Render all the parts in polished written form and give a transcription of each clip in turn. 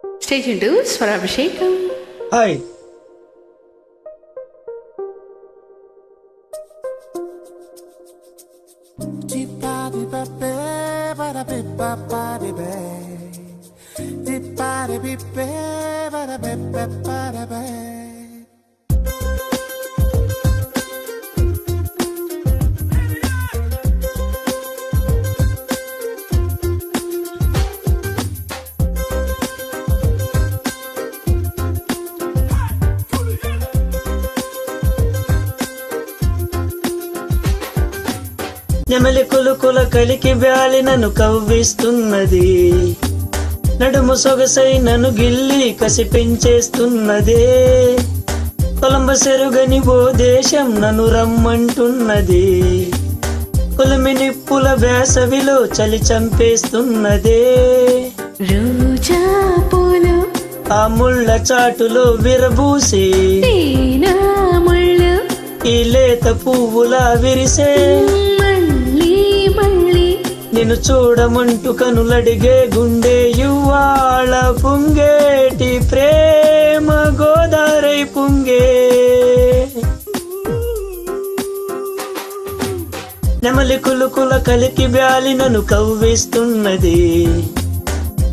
Stay tuned to Swarabhishekam. Hi నెమలి కులుకుల కలికి బ్యాలి నన్ను కవ్విస్తున్నది, నడుము సొగసై నన్ను గిల్లి కసి పెంచేస్తున్నదే. కొలంబ సెరుగని ఓ దేశం నన్ను రమ్మంటున్నది, కొలిమి నిప్పుల వేసవిలో చలి చంపేస్తున్నదే. రోజా పూలు ఆ ముళ్ళ చాటులో విరబూసి ఈ లేత పువ్వులా విరిసే, నిన్ను చూడమంటూ కనులడిగే గుండె యువాళ పుంగేటి ప్రేమ గోదారై పుంగే. నెమలి కులుకుల కలికి బ్యాలి నన్ను కవ్విస్తున్నది,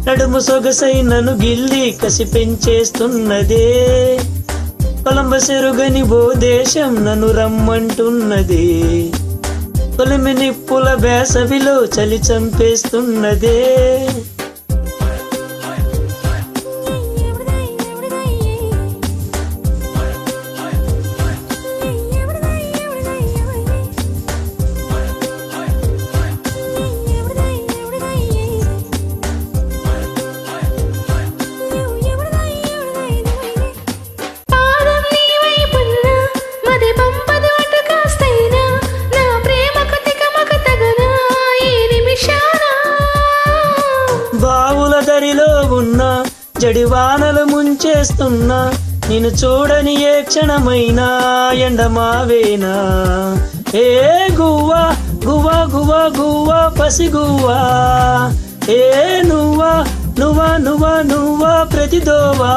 నడుము సొగసై నన్ను గిల్లి కసి పెంచేస్తున్నదే. కొలంబ సెరుగని ఓ దేశం నన్ను రమ్మంటున్నది, కొలిమి నిప్పుల వేసవిలో చలి చంపేస్తున్నదే. బావుల దరిలో ఉన్న జడివానలు ముంచేస్తున్నా, నిన్ను చూడని ఏ క్షణమైనా ఎండమావేనా. ఏ గువ్వా గువ్వా గువ్వా గువ్వా పసి గువ్వా, ఏ నువ్వా నువ్వా నువ్వా నువ్వా ప్రతిదోవా.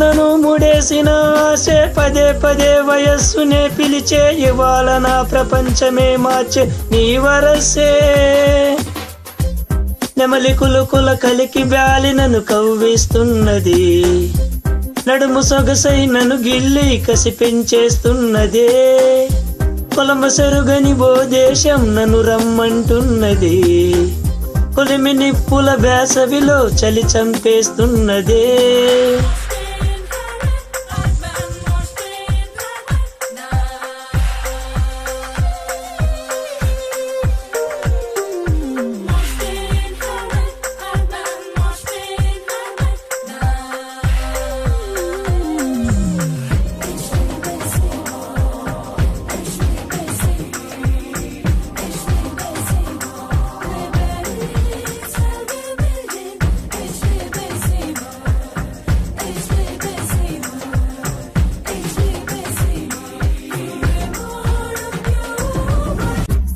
నన్ను ముడేసిన ఆశే పదే పదే వయస్సునే పిలిచే, ఇవాళ నా ప్రపంచమే మార్చే నీ వరసే. నెమలి కులుకుల కలికి బ్యాలి నన్ను కవ్విస్తున్నది, నడుము సొగసై నన్ను గిల్లి కసి పెంచేస్తున్నదే. కొలంబ సెరుగని ఓ దేశం నన్ను రమ్మంటున్నది, కొలిమి నిప్పుల వేసవిలో చలి చంపేస్తున్నదే.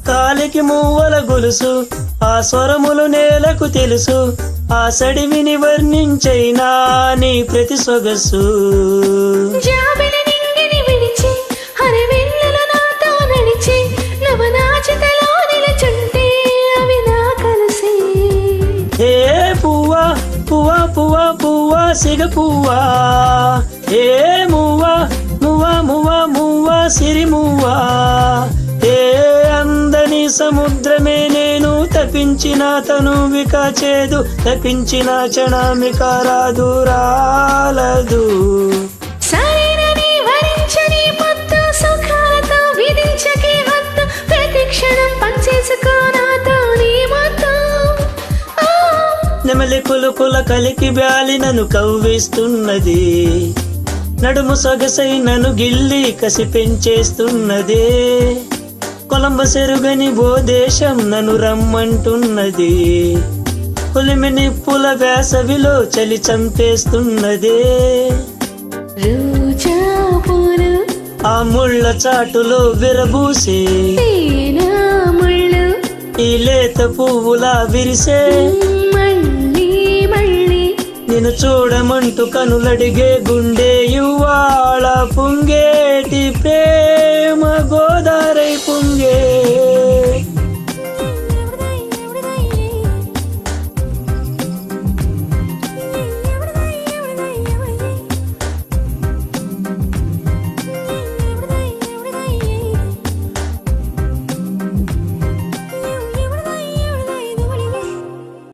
కాలికి మూవల గొలుసు ఆ స్వరములు నేలకు తెలుసు, ఆ సడివిని వర్ణించైనా నీ ప్రతి సొగసు. ఏ పువ్వా పువ్వా పువ్వా పువ్వా సిగ పువ్వా, ఏ మువ్వా మువ్వా మువ్వా మువ్వా సిరి మువ్వా. ఏ అందని సముద్రమే నేను తపించిన తనువిక చేదు, తపించిన క్షణమిక రాదు రాలదు. నెమలి కులుకుల కలికి బ్యాలి నన్ను కవ్విస్తున్నది, నడుము సొగసై నన్ను గిల్లి కసి పెంచేస్తున్నదే. కొలంబ సెరుగని ఓ దేశం నన్ను రమ్మంటున్నది, కొలిమి నిప్పుల వేసవిలో చలి చంపేస్తున్నదే. రోజా ఆ ముళ్ళ చాటులో విరబూసే తేనె ముళ్ళు ఈ లేత పువ్వులా విరిసే మళ్ళీ మళ్ళీ నిన్ను చూడమంటూ కనులడిగే గుండె ఇవ్వాళ పొంగేటి ప్రేమ గోదారై పొంగే